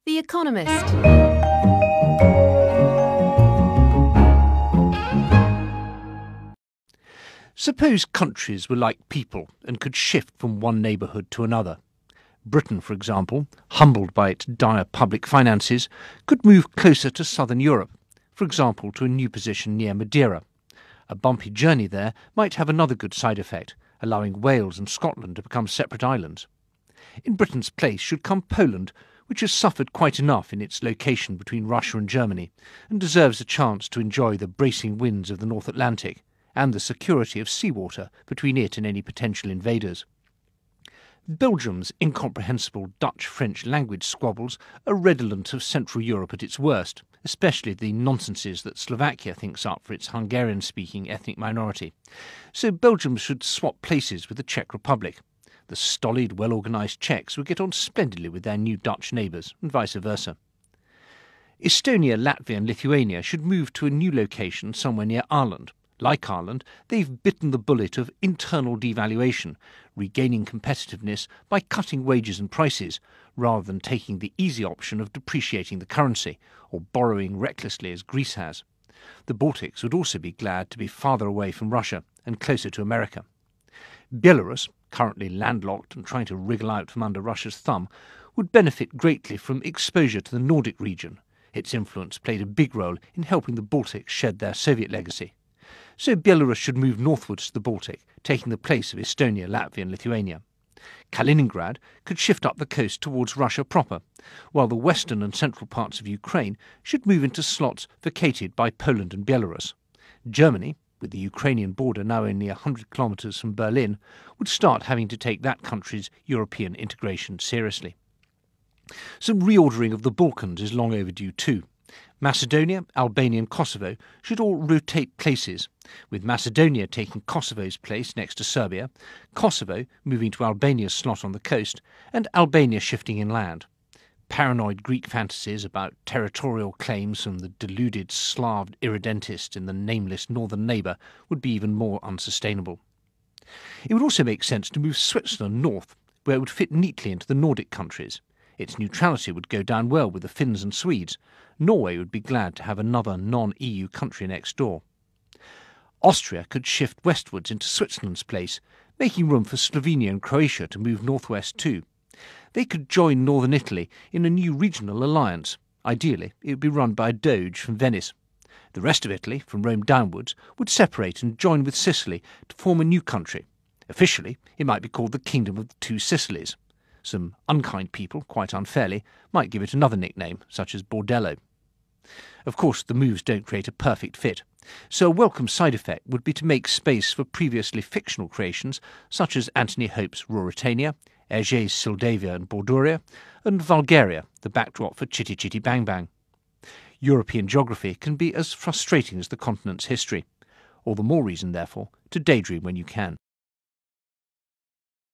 The Economist. Suppose countries were like people and could shift from one neighbourhood to another. Britain, for example, humbled by its dire public finances, could move closer to southern Europe, for example to a new position near Madeira. A bumpy journey there might have another good side effect, allowing Wales and Scotland to become separate islands. In Britain's place should come Poland, which has suffered quite enough in its location between Russia and Germany, and deserves a chance to enjoy the bracing winds of the North Atlantic and the security of seawater between it and any potential invaders. Belgium's incomprehensible Dutch-French language squabbles are redolent of Central Europe at its worst, especially the nonsenses that Slovakia thinks up for its Hungarian-speaking ethnic minority. So Belgium should swap places with the Czech Republic. The stolid, well-organised Czechs would get on splendidly with their new Dutch neighbours, and vice versa. Estonia, Latvia and Lithuania should move to a new location somewhere near Ireland. Like Ireland, they've bitten the bullet of internal devaluation, regaining competitiveness by cutting wages and prices, rather than taking the easy option of depreciating the currency, or borrowing recklessly as Greece has. The Baltics would also be glad to be farther away from Russia and closer to America. Belarus, currently landlocked and trying to wriggle out from under Russia's thumb, would benefit greatly from exposure to the Nordic region. Its influence played a big role in helping the Baltics shed their Soviet legacy. So Belarus should move northwards to the Baltic, taking the place of Estonia, Latvia and Lithuania. Kaliningrad could shift up the coast towards Russia proper, while the western and central parts of Ukraine should move into slots vacated by Poland and Belarus. Germany, with the Ukrainian border now only 100 kilometres from Berlin, would start having to take that country's European integration seriously. Some reordering of the Balkans is long overdue too. Macedonia, Albania and Kosovo should all rotate places, with Macedonia taking Kosovo's place next to Serbia, Kosovo moving to Albania's slot on the coast, and Albania shifting inland. Paranoid Greek fantasies about territorial claims from the deluded Slav irredentist in the nameless northern neighbour would be even more unsustainable. It would also make sense to move Switzerland north, where it would fit neatly into the Nordic countries. Its neutrality would go down well with the Finns and Swedes. Norway would be glad to have another non-EU country next door. Austria could shift westwards into Switzerland's place, making room for Slovenia and Croatia to move northwest too. They could join northern Italy in a new regional alliance. Ideally, it would be run by a doge from Venice. The rest of Italy, from Rome downwards, would separate and join with Sicily to form a new country. Officially, it might be called the Kingdom of the Two Sicilies. Some unkind people, quite unfairly, might give it another nickname, such as Bordello. Of course, the moves don't create a perfect fit, so a welcome side effect would be to make space for previously fictional creations such as Anthony Hope's Ruritania, Hergé's Sildavia and Borduria, and Vulgaria, the backdrop for Chitty Chitty Bang Bang. European geography can be as frustrating as the continent's history. All the more reason, therefore, to daydream when you can.